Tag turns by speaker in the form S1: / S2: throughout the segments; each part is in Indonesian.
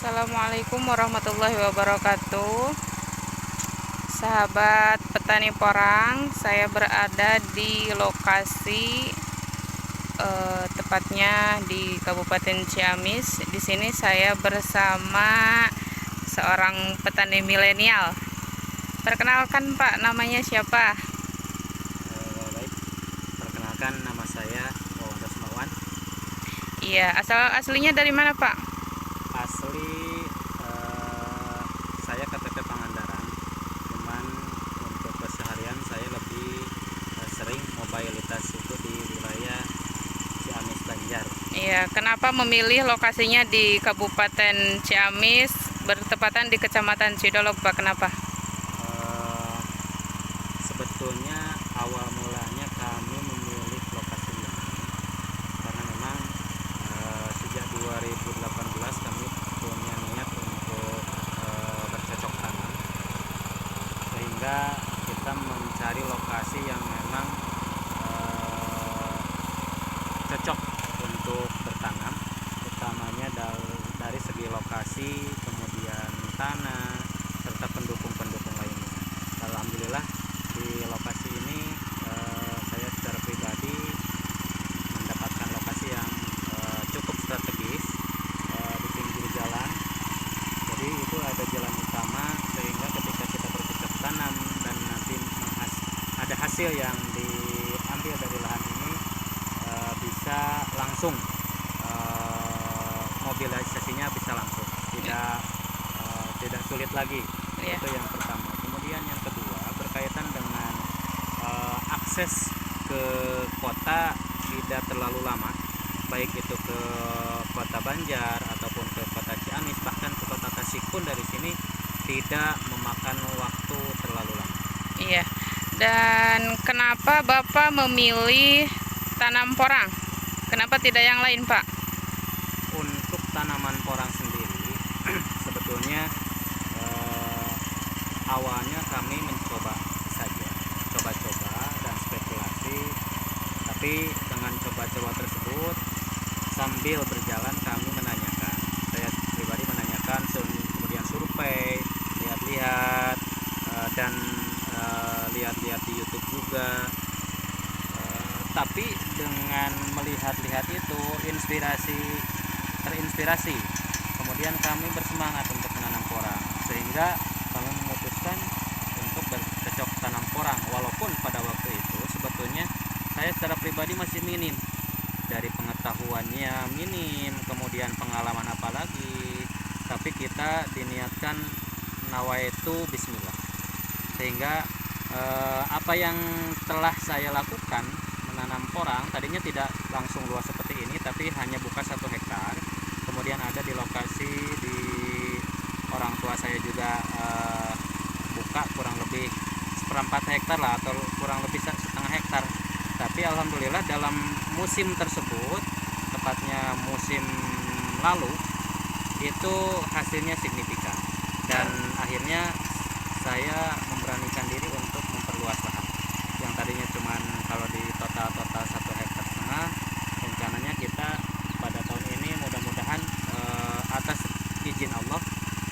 S1: Assalamualaikum warahmatullahi wabarakatuh. Sahabat petani porang, saya berada di lokasi tepatnya di Kabupaten Ciamis. Di sini saya bersama seorang petani milenial. Perkenalkan Pak, namanya siapa?
S2: Baik, perkenalkan nama saya Wawan Rosmawan.
S1: Iya, aslinya dari mana Pak?
S2: Asli saya KTP Pangandaran, cuman untuk keseharian saya lebih sering mobilitas itu di wilayah Ciamis Banjar.
S1: Iya, kenapa memilih lokasinya di Kabupaten Ciamis bertepatan di Kecamatan Cidolog Pak? Kenapa?
S2: Eh, Sebetulnya awal mulanya kami memilih lokasi ini karena memang sejak 2018 kami punya niat untuk bercocok tanam, sehingga kita mencari lokasi yang memang cocok untuk bertanam, utamanya dari segi lokasi, kemudian tanah, serta pendukung-pendukung lainnya. Alhamdulillah di lokasi ini saya secara pribadi mendapatkan lokasi yang cukup strategis di pinggir jalan. Jadi itu ada jalan utama, sehingga ketika kita bercocok tanam dan nanti ada hasil yang diambil dari lahan ini bisa langsung, mobilisasinya bisa langsung, tidak sulit lagi.
S1: Iya.
S2: Itu yang pertama. Kemudian yang kedua berkaitan dengan akses ke kota tidak terlalu lama, baik itu ke kota Banjar ataupun ke kota Ciamis, bahkan ke kota Tasik pun dari sini tidak memakan waktu terlalu lama.
S1: Iya. Dan kenapa Bapak memilih tanam porang? Kenapa tidak yang lain, Pak?
S2: Untuk tanaman porang sendiri sebetulnya awalnya kami mencoba saja, coba-coba dan spekulasi, tapi dengan coba-coba tersebut sambil berjalan kami menanyakan, saya pribadi menanyakan, kemudian survei, lihat-lihat, dan lihat-lihat di YouTube juga. Tapi dengan melihat-lihat itu terinspirasi, kemudian kami bersemangat untuk menanam porang, sehingga kami memutuskan untuk bercocok tanam porang, walaupun pada waktu itu sebetulnya saya secara pribadi masih minim, dari pengetahuannya minim, kemudian pengalaman apalagi, tapi kita diniatkan nawaitu bismillah, sehingga apa yang telah saya lakukan menanam porang tadinya tidak langsung luas seperti ini, tapi hanya buka 1 hektar. Kemudian ada di lokasi di orang tua saya juga buka kurang lebih 1/4 hektar lah, atau kurang lebih 1/2 hektar. Tapi alhamdulillah dalam musim tersebut, tepatnya musim lalu, itu hasilnya signifikan, dan akhirnya saya memberanikan diri untuk memperluas lahan yang tadinya cuman, kalau di total 1,5 hektar, rencananya kita pada tahun ini mudah-mudahan atas izin Allah,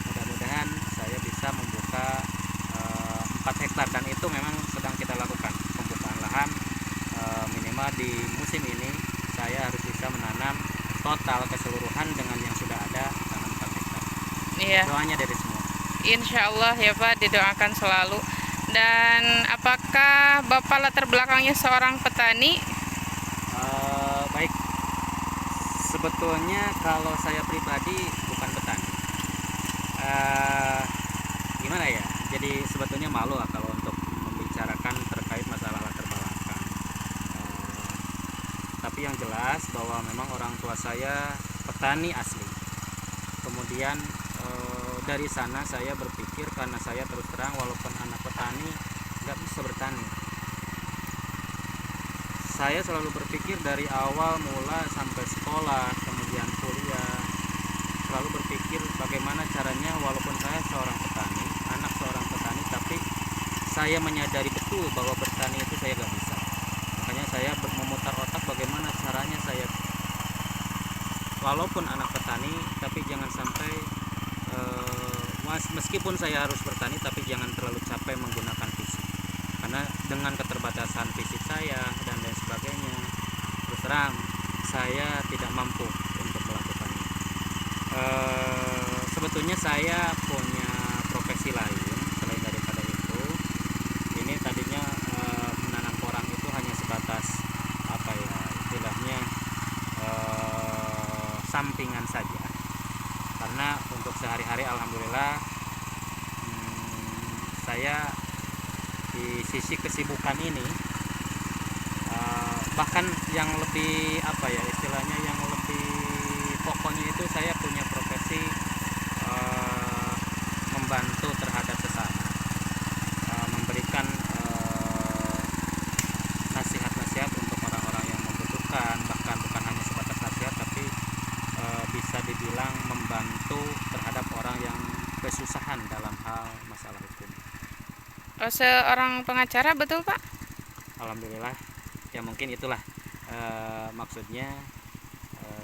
S2: mudah-mudahan saya bisa membuka 4 hektar, dan itu memang sedang kita lakukan pembukaan lahan. Minimal di musim ini saya harus bisa menanam total keseluruhan dengan yang sudah ada tanam 4 hektar.
S1: Iya.
S2: Doanya dari semua.
S1: Insya Allah ya Pak, didoakan selalu. Dan apakah Bapak latar belakangnya seorang petani?
S2: Baik, sebetulnya kalau saya pribadi bukan petani. Gimana ya? Jadi sebetulnya malu lah kalau untuk membicarakan terkait masalah latar belakang. Tapi yang jelas bahwa memang orang tua saya petani asli. Kemudian dari sana saya berpikir, karena saya terus terang walaupun anak petani nggak bisa bertani. Saya selalu berpikir dari awal mula sampai sekolah, kemudian kuliah, selalu berpikir bagaimana caranya, walaupun saya seorang petani, anak seorang petani, tapi saya menyadari betul bahwa bertani itu saya nggak bisa. Makanya saya memutar otak bagaimana caranya saya, walaupun anak petani, tapi jangan sampai meskipun saya harus bertani, tapi jangan terlalu capek menggunakan fisik, karena dengan keterbatasan fisik saya dan lain sebagainya, terus terang saya tidak mampu untuk melakukannya. Sebetulnya saya punya profesi lain selain daripada itu. Ini tadinya menanam porang itu hanya sebatas apa ya istilahnya, sampingan saja, karena untuk sehari-hari alhamdulillah saya di sisi kesibukan ini, bahkan yang lebih apa ya istilahnya, yang lebih pokoknya itu saya punya profesi membantu terhadap sesama, memberikan nasihat-nasihat untuk orang-orang yang membutuhkan, bahkan bukan hanya sebatas nasihat, tapi bisa dibilang membantu terhadap orang yang kesusahan dalam hal masalah hukum.
S1: Oh, seorang pengacara betul Pak?
S2: Alhamdulillah, ya mungkin itulah maksudnya,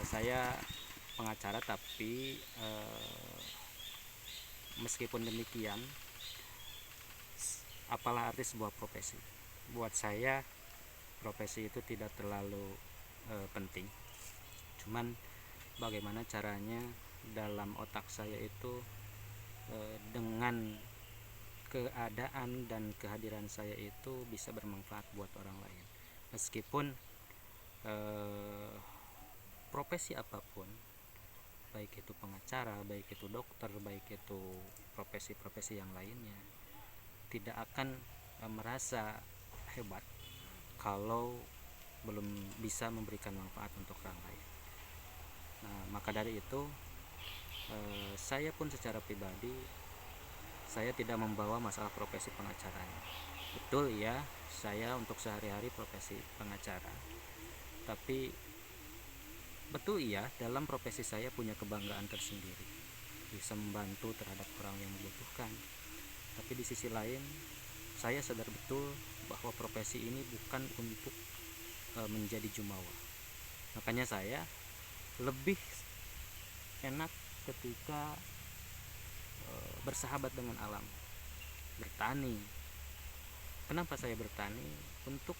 S2: saya pengacara, tapi meskipun demikian, apalah arti sebuah profesi. Buat saya profesi itu tidak terlalu penting, cuman bagaimana caranya dalam otak saya itu dengan keadaan dan kehadiran saya itu bisa bermanfaat buat orang lain. Meskipun profesi apapun, baik itu pengacara, baik itu dokter, baik itu profesi-profesi yang lainnya, tidak akan merasa hebat kalau belum bisa memberikan manfaat untuk orang lain. Nah, maka dari itu saya pun secara pribadi, saya tidak membawa masalah profesi pengacara. Betul ya, saya untuk sehari-hari profesi pengacara, tapi betul iya, dalam profesi saya punya kebanggaan tersendiri, bisa membantu terhadap orang yang membutuhkan. Tapi di sisi lain, saya sadar betul bahwa profesi ini bukan untuk menjadi jumawa. Makanya saya lebih enak ketika bersahabat dengan alam, bertani. Kenapa saya bertani? Untuk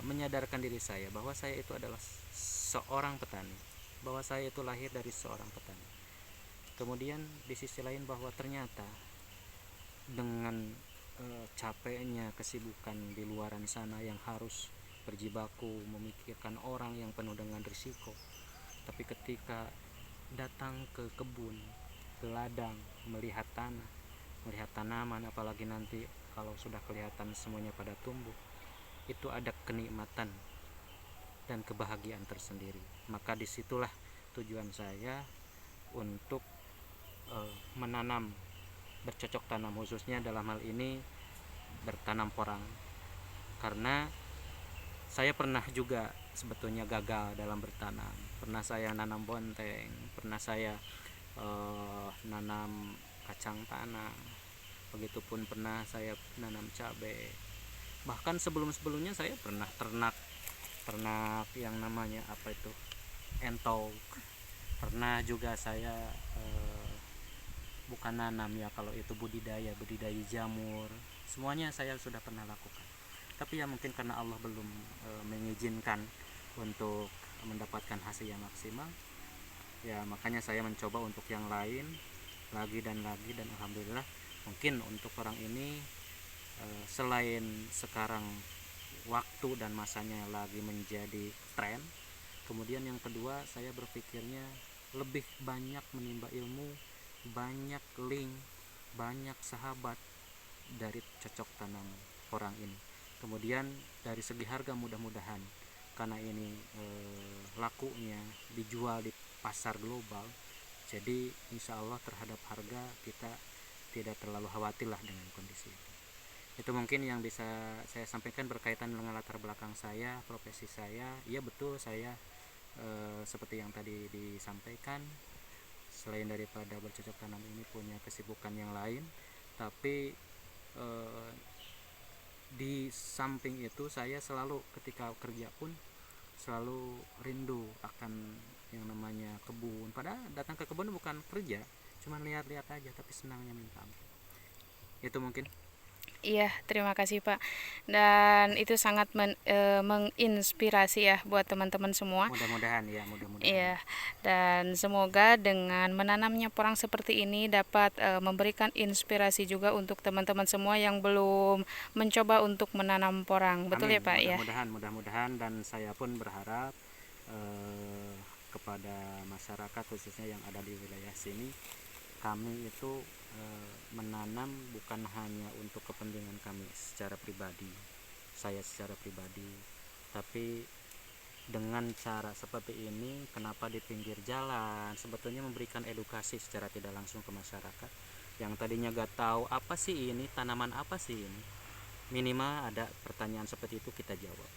S2: menyadarkan diri saya bahwa saya itu adalah seorang petani, bahwa saya itu lahir dari seorang petani. Kemudian di sisi lain bahwa ternyata dengan capeknya kesibukan di luaran sana yang harus berjibaku memikirkan orang yang penuh dengan risiko, tapi ketika datang ke kebun, ke ladang, melihat tanah, melihat tanaman, apalagi nanti kalau sudah kelihatan semuanya pada tumbuh, itu ada kenikmatan dan kebahagiaan tersendiri. Maka disitulah tujuan saya untuk menanam, bercocok tanam, khususnya dalam hal ini bertanam porang. Karena saya pernah juga sebetulnya gagal dalam bertanam. Pernah saya nanam bonteng, pernah saya nanam kacang tanah, begitupun pernah saya nanam cabai. Bahkan sebelum-sebelumnya saya pernah ternak yang namanya apa itu, entok. Pernah juga saya bukan nanam ya, kalau itu budidaya jamur. Semuanya saya sudah pernah lakukan. Tapi ya mungkin karena Allah belum mengizinkan untuk mendapatkan hasil yang maksimal, ya makanya saya mencoba untuk yang lain lagi dan alhamdulillah mungkin untuk orang ini, selain sekarang waktu dan masanya lagi menjadi tren, kemudian yang kedua saya berpikirnya lebih banyak menimba ilmu, banyak link, banyak sahabat dari cocok tanam porang ini. Kemudian dari segi harga, mudah-mudahan karena ini lakunya dijual di pasar global, jadi insya Allah terhadap harga kita tidak terlalu khawatir lah dengan kondisi itu. Itu mungkin yang bisa saya sampaikan berkaitan dengan latar belakang saya, profesi saya. Iya betul, saya seperti yang tadi disampaikan, selain daripada bercocok tanam ini punya kesibukan yang lain, tapi di samping itu saya selalu ketika kerja pun selalu rindu akan yang namanya kebun. Padahal datang ke kebun bukan kerja, Cuma lihat-lihat aja tapi senangnya minta ampun. Itu mungkin.
S1: Iya, terima kasih Pak. Dan itu sangat menginspirasi ya buat teman-teman semua.
S2: Mudah-mudahan ya, mudah-mudahan.
S1: Iya, dan semoga dengan menanamnya porang seperti ini dapat memberikan inspirasi juga untuk teman-teman semua yang belum mencoba untuk menanam porang. Betul
S2: Amin.
S1: ya Pak ya?
S2: Mudah-mudahan dan saya pun berharap kepada masyarakat khususnya yang ada di wilayah sini, kami itu menanam bukan hanya untuk kepentingan kami secara pribadi, saya secara pribadi, tapi dengan cara seperti ini. Kenapa di pinggir jalan, sebetulnya memberikan edukasi secara tidak langsung ke masyarakat yang tadinya gak tahu apa sih ini, tanaman apa sih ini. Minimal ada pertanyaan seperti itu kita jawab,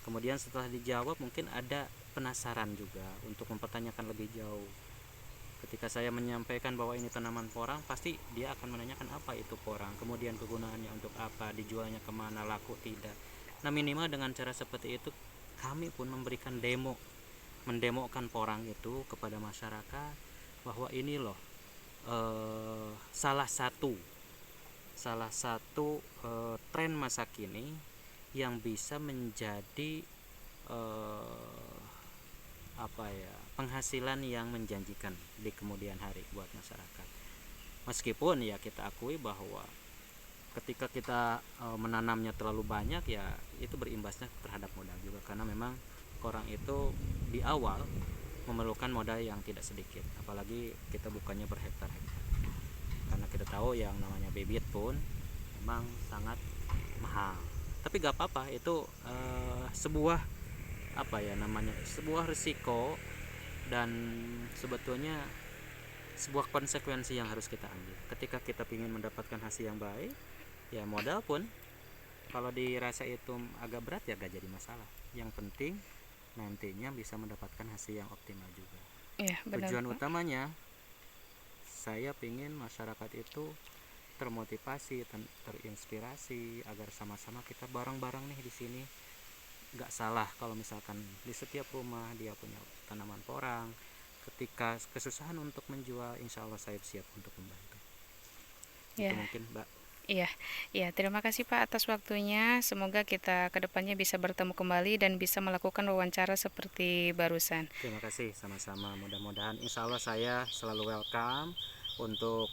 S2: kemudian setelah dijawab mungkin ada penasaran juga untuk mempertanyakan lebih jauh. Ketika saya menyampaikan bahwa ini tanaman porang, pasti dia akan menanyakan apa itu porang, kemudian kegunaannya untuk apa, dijualnya kemana, laku tidak. Nah minimal dengan cara seperti itu kami pun memberikan mendemokan porang itu kepada masyarakat bahwa ini loh salah satu tren masa kini yang bisa menjadi penghasilan yang menjanjikan di kemudian hari buat masyarakat. Meskipun ya kita akui bahwa ketika kita menanamnya terlalu banyak, ya itu berimbasnya terhadap modal juga, karena memang porang itu di awal memerlukan modal yang tidak sedikit, apalagi kita bukannya berhektar-hektar, karena kita tahu yang namanya bibit pun memang sangat mahal. Tapi gak apa-apa, itu sebuah sebuah risiko dan sebetulnya sebuah konsekuensi yang harus kita ambil. Ketika kita ingin mendapatkan hasil yang baik, ya modal pun kalau dirasa itu agak berat ya gak jadi masalah. Yang penting nantinya bisa mendapatkan hasil yang optimal juga.
S1: Iya, benar
S2: Tujuan
S1: Pak.
S2: utamanya saya ingin masyarakat itu termotivasi, terinspirasi agar sama-sama kita bareng-bareng nih di sini. Gak salah kalau misalkan di setiap rumah dia punya tanaman porang. Ketika kesusahan untuk menjual, insya Allah saya siap untuk membantu. Itu
S1: Ya,
S2: mungkin Mbak.
S1: iya, iya. Terima kasih Pak atas waktunya. Semoga kita kedepannya bisa bertemu kembali dan bisa melakukan wawancara seperti barusan.
S2: Terima kasih, sama-sama. Mudah-mudahan insya Allah saya selalu welcome untuk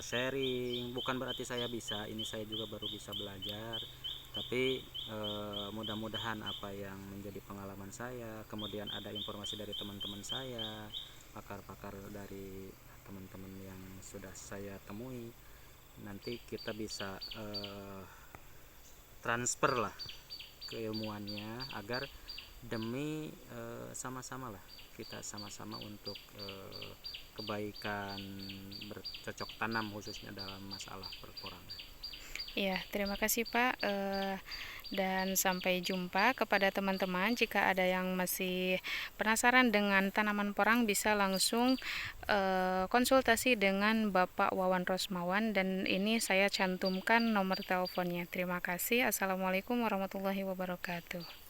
S2: sharing. Bukan berarti saya bisa, ini saya juga baru bisa belajar. Tapi mudah-mudahan apa yang menjadi pengalaman saya, kemudian ada informasi dari teman-teman saya, pakar-pakar dari teman-teman yang sudah saya temui, nanti kita bisa transfer lah keilmuannya agar demi sama-sama lah kita sama-sama untuk kebaikan bercocok tanam khususnya dalam masalah perporangan.
S1: Iya, terima kasih Pak. Dan sampai jumpa kepada teman-teman. Jika ada yang masih penasaran dengan tanaman porang, bisa langsung konsultasi dengan Bapak Wawan Rosmawan. Dan ini saya cantumkan nomor teleponnya. Terima kasih. Assalamualaikum warahmatullahi wabarakatuh.